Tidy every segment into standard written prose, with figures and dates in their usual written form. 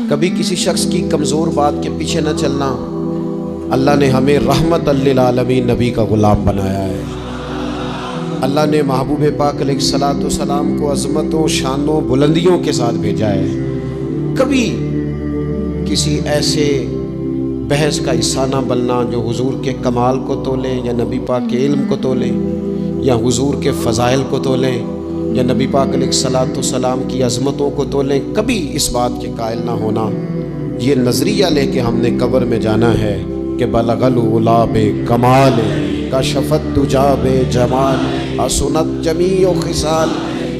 کبھی کسی شخص کی کمزور بات کے پیچھے نہ چلنا۔ اللہ نے ہمیں رحمت للعالمین نبی کا غلام بنایا ہے۔ اللہ نے محبوب پاک علیہ الصلوۃ والسلام کو عظمتوں، شانوں، بلندیوں کے ساتھ بھیجا ہے۔ کبھی کسی ایسے بحث کا حصہ نہ بننا جو حضور کے کمال کو تولیں یا نبی پاک کے علم کو تولیں یا حضور کے فضائل کو تولیں یا نبی پاک علیہ الصلوۃ والسلام کی عظمتوں کو تولیں۔ کبھی اس بات کے قائل نہ ہونا۔ یہ نظریہ لے کے ہم نے قبر میں جانا ہے کہ بلغ العلا بکمال کشفت دجا بجمال حسنت جمیع خصال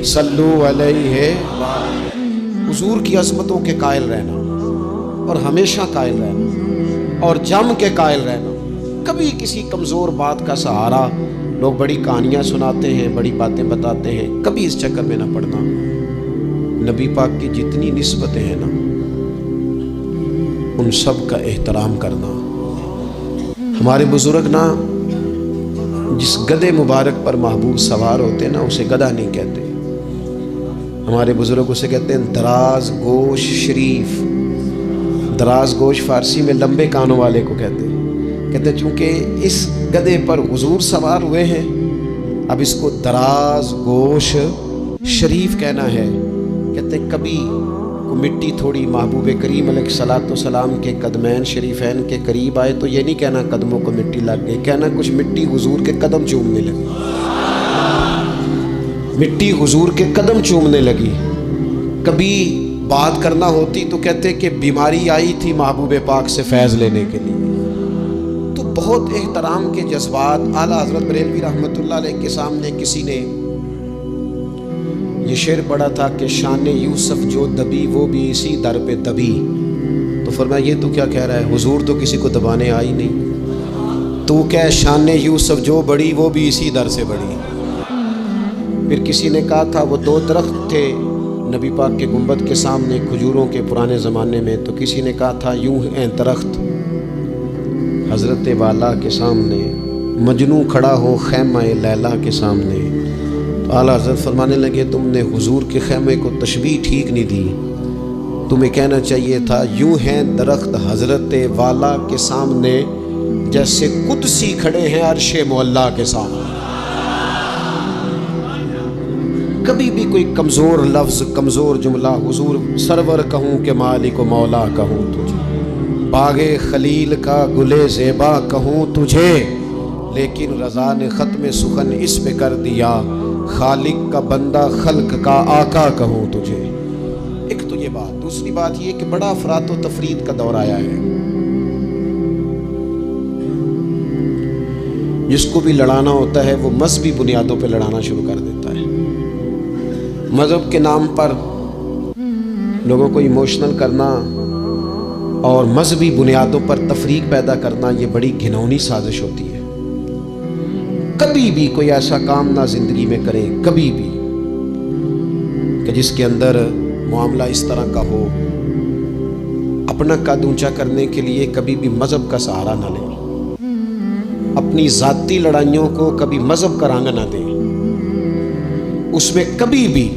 صلو علیہ۔ حضور کی عظمتوں کے قائل رہنا اور ہمیشہ قائل رہنا اور جم کے قائل رہنا۔ کبھی کسی کمزور بات کا سہارا، لوگ بڑی کہانیاں سناتے ہیں، بڑی باتیں بتاتے ہیں، کبھی اس چکر میں نہ پڑنا۔ نبی پاک کی جتنی نسبتیں ہیں نا، ان سب کا احترام کرنا۔ ہمارے بزرگ نا جس گدھے مبارک پر محبوب سوار ہوتے نا اسے گدھا نہیں کہتے، ہمارے بزرگ اسے کہتے ہیں دراز گوش شریف۔ دراز گوش فارسی میں لمبے کانوں والے کو کہتے ہیں۔ کہتے ہیں چونکہ اس گدھے پر حضور سوار ہوئے ہیں، اب اس کو دراز گوش شریف کہنا ہے۔ کہتے ہیں کبھی مٹی تھوڑی محبوب کریم علیہ الصلوۃ والسلام کے قدمین شریفین کے قریب آئے تو یہ نہیں کہنا قدموں کو مٹی لگ گئی، کہنا کچھ مٹی حضور کے قدم چومنے لگی، مٹی حضور کے قدم چومنے لگی۔ کبھی بات کرنا ہوتی تو کہتے کہ بیماری آئی تھی محبوب پاک سے فیض لینے کے لیے۔ تو بہت احترام کے جذبات۔ اعلیٰ حضرت بریلوی رحمۃ اللہ علیہ کے سامنے کسی نے یہ شعر پڑھا تھا کہ شان یوسف جو دبی وہ بھی اسی در پہ دبی، تو فرمایا یہ تو کیا کہہ رہا ہے، حضور تو کسی کو دبانے آئی نہیں، تو کہ شان یوسف جو بڑی وہ بھی اسی در سے بڑی۔ پھر کسی نے کہا تھا وہ دو درخت تھے نبی پاک کے گنبد کے سامنے کھجوروں کے پرانے زمانے میں، تو کسی نے کہا تھا یوں ہیں درخت حضرت والا کے سامنے، مجنوں کھڑا ہو خیمہ لیلا کے سامنے۔ تو اعلیٰ حضرت فرمانے لگے تم نے حضور کے خیمے کو تشبیہ ٹھیک نہیں دی، تمہیں کہنا چاہیے تھا یوں ہیں درخت حضرت والا کے سامنے جیسے قدسی کھڑے ہیں عرش معلیٰ کے سامنے۔ کبھی بھی کوئی کمزور لفظ، کمزور جملہ، حضور سرور کہوں کہ مالک و مولا کہوں تجھے، باغ خلیل کا گلے زیبا کہوں تجھے، لیکن رضا نے ختم سخن اس پہ کر دیا، خالق کا بندہ خلق کا آقا کہوں تجھے۔ ایک تو یہ بات، دوسری بات یہ کہ بڑا افراط و تفرید کا دور آیا ہے۔ جس کو بھی لڑانا ہوتا ہے وہ مذہبی بنیادوں پہ لڑانا شروع کر دیتا ہے۔ مذہب کے نام پر لوگوں کو ایموشنل کرنا اور مذہبی بنیادوں پر تفریق پیدا کرنا، یہ بڑی گھناؤنی سازش ہوتی ہے۔ کبھی بھی کوئی ایسا کام نہ زندگی میں کرے، کبھی بھی، کہ جس کے اندر معاملہ اس طرح کا ہو۔ اپنا قد اونچا کرنے کے لیے کبھی بھی مذہب کا سہارا نہ لیں، اپنی ذاتی لڑائیوں کو کبھی مذہب کا رنگ نہ دیں، اس میں کبھی بھی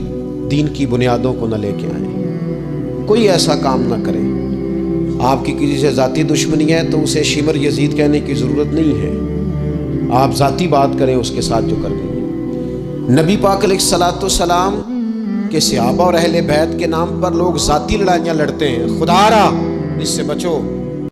دین کی بنیادوں کو نہ لے کے آئیں۔ کوئی ایسا کام نہ کریں۔ آپ کی کسی سے ذاتی دشمنی ہے تو اسے شمر یزید کہنے کی ضرورت نہیں ہے، آپ ذاتی بات کریں اس کے ساتھ جو کر دیں۔ نبی پاک علیہ الصلوۃ والسلام کے صحابہ اور اہل بیت کے نام پر لوگ ذاتی لڑائیاں لڑتے ہیں، خدا را اس سے بچو۔